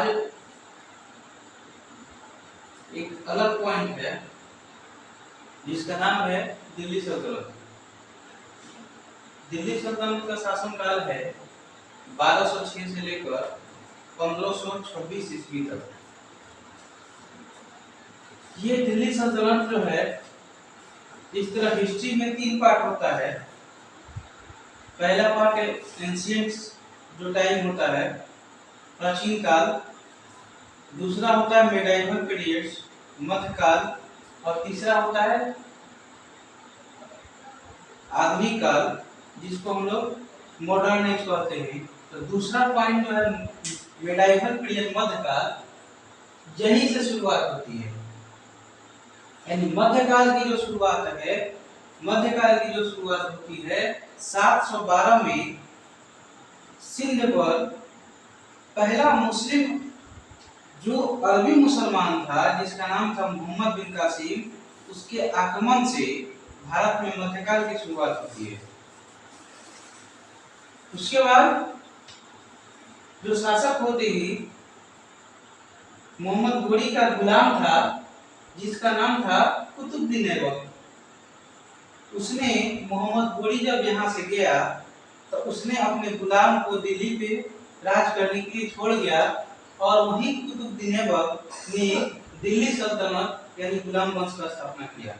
आज एक अलग पॉइंट है जिसका नाम है दिल्ली सल्तनत। दिल्ली सल्तनत का शासनकाल है 1206 से लेकर 1526 ईस्वी तक। ये दिल्ली सल्तनत जो है, इस तरह हिस्ट्री में 3 पार्ट होता है। पहला पार्ट एंशिएंट जो टाइम होता है, प्राचीन काल। दूसरा होता है मेडाइवल पीरियड्स, मध्यकाल। और तीसरा होता है आधुनिक काल, जिसको हम लोग मॉडर्न एज कहते हैं। तो दूसरा पॉइंट जो है मेडाइवल पीरियड, मध्यकाल, यहीं से शुरुआत होती है। यानी मध्यकाल की जो शुरुआत है, मध्यकाल की जो शुरुआत होती है 712 में सिंध पर पहला मुस्लिम जो अरबी मुसलमान था, जिसका नाम था मोहम्मद बिन कासिम, उसके आगमन से भारत में मध्यकाल की शुरुआत होती है। उसके बाद जो शासक होते ही मोहम्मद घोरी का गुलाम था, जिसका नाम था कुतुबुद्दीन ऐबक। उसने मोहम्मद घोरी जब यहाँ से गया तो उसने अपने गुलाम को दिल्ली पे राज करने के लिए छोड़ गया और वहीं कुतुबुद्दीन ऐबक ने दिल्ली सल्तनत यानी गुलाम वंश का स्थापना किया।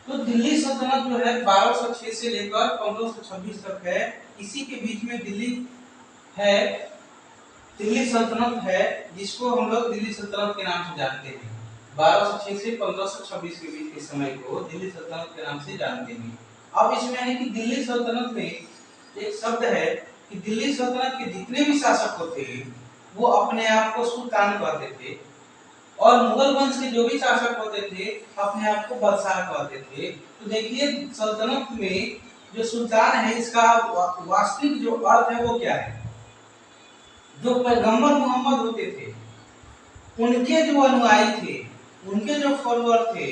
तो दिल्ली सल्तनत जो है 1206 से लेकर 1526 तक है। इसी के बीच में दिल्ली है, दिल्ली सल्तनत है, जिसको हम लोग दिल्ली सल्तनत के नाम से जानते हैं। 1206 से 1526 के बीच के समय को दिल्ली सल्तनत के नाम से जानते हैं। अब इसमें है कि दिल्ली सल्तनत में एक शब्द है कि दिल्ली सल्तनत के जितने भी शासक होते हैं वो अपने आप को सुल्तान कहते थे, और मुगल वंश के जो भी शासक होते थे अपने आप को बादशाह कहते थे। तो देखिए सल्तनत में जो सुल्तान है, इसका वास्तविक जो अर्थ है वो क्या है। जो पैगंबर मोहम्मद होते थे, उनके जो अनुयायी थे, उनके जो फॉलोअर थे,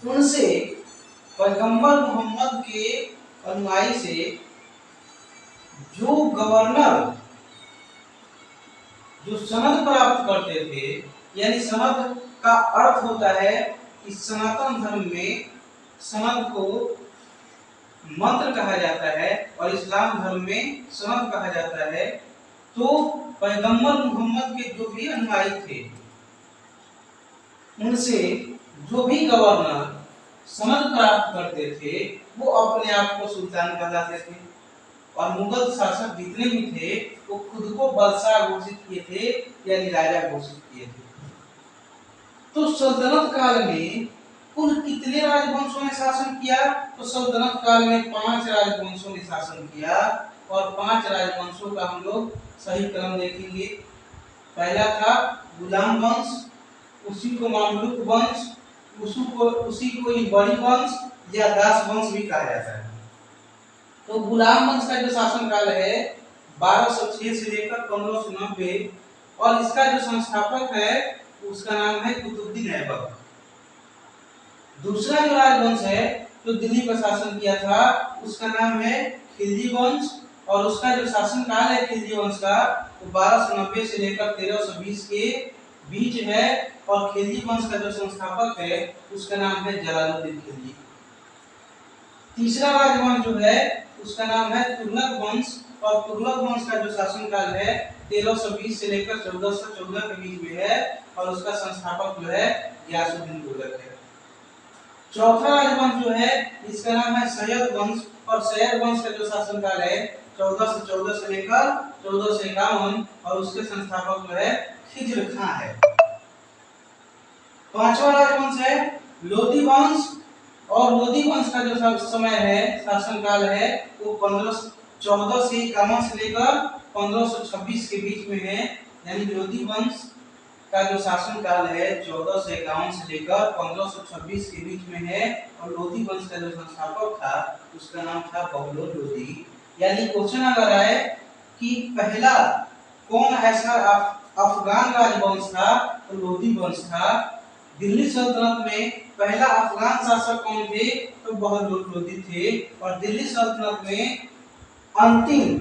उनसे पैगंबर मोहम्मद के अनुयायी से जो गवर्नर जो सनद प्राप्त करते थे, यानी सनद का अर्थ होता है कि सनातन धर्म में सनद को मंत्र कहा जाता है और इस्लाम धर्म में सनद कहा जाता है। तो पैगंबर मोहम्मद के जो भी अनुयायी थे, उनसे जो भी गवर्नर सनद प्राप्त करते थे वो अपने आप को सुल्तान कहलाते थे। और मुगल शासक जितने भी थे वो खुद को बादशाह घोषित किए थे, यानी राजा घोषित किए थे। तो सल्तनत काल में कुल कितने राजवंशों ने शासन किया? तो सल्तनत काल में 5 राजवंशों ने शासन किया, और 5 राजवंशों का हम लोग सही क्रम देखेंगे। पहला था गुलाम वंश, उसी को मामलुक वंश, उसी को बड़ी वंश या दास वंश भी कहा जाता है। तो गुलाम वंश का जो शासनकाल है 1206 से लेकर 1590, और इसका जो संस्थापक है उसका नाम है कुतुबुद्दीन ऐबक। दूसरा जो राजवंश है जो दिल्ली पर शासन किया था उसका नाम है खिलजी वंश, और उसका जो शासनकाल है खिलजी वंश का वो 1290 से लेकर 1320 के बीच है। और खिलजी वंश का जो संस्थापक है उसका नाम है जलालुद्दीन खिलजी। तीसरा राजवंश जो है उसका नाम है तुगलक वंश, और तुगलक वंश का जो शासनकाल है 1320 से लेकर 1414 के बीच में है, और उसका संस्थापक जो है गियासुद्दीन तुगलक है। चौथा राजवंश जो है इसका नाम है सैयद वंश, और सैयद वंश का जो शासनकाल है 1414 से लेकर 1451, और उसके संस्थापक जो है खिज्र खां है। पांचवा राजवंश है लोधी वंश, और लोधी वंश का जो समय है शासनकाल है वो 1451 से लेकर 1526 के बीच में है। यानी लोधी वंश का जो शासनकाल है 1451 से लेकर 1526 के बीच में है, और लोधी वंश का जो संस्थापक था उसका नाम था बगलोल लोधी। यानी क्वेश्चन अगर आए कि पहला कौन ऐसा अफगान राजवंश था, तो लोधी वंश था। दिल्ली सल्तनत में पहला अफगान शासक कौन थे, तो बगलोल लोधी थे। और दिल्ली सल्तनत में अंतिम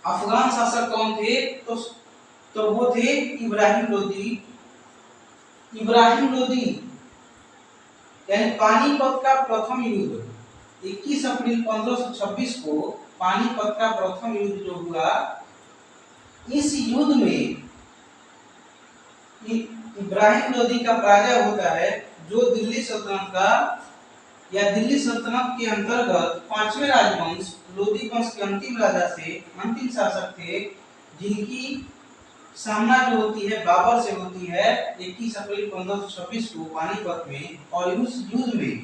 अफगान शासक कौन थे, तो तो वो थे इब्राहिम लोदी। इब्राहिम लोदी यानी पानीपत का प्रथम युद्ध, 21 अप्रैल 1526 को पानीपत का प्रथम युद्ध जो हुआ, इस युद्ध में इब्राहिम लोदी का पराजय होता है, जो दिल्ली सल्तनत का या दिल्ली सल्तनत के अंतर्गत पांचवें राजवंश लोदी वंश के अंतिम राजा से अंतिम शासक थे, जिनकी सामना जो होती है बाबर से होती है 21 अप्रैल 1526 को पानीपत में। और उस युद्ध में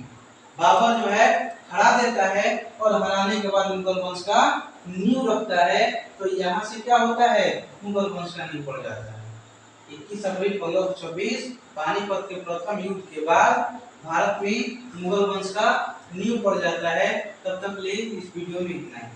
बाबर जो है हरा देता है और हराने के बाद मुगल वंश का नींव रखता है। तो यहाँ से क्या होता है, मुगल वंश का नींव पड़ जाता है। 21 अप्रैल 1526 पानीपत के प्रथम युद्ध के बाद भारत में मुगल वंश का नींव पड़ जाता है। तब तक ले इस वीडियो में इतना ही।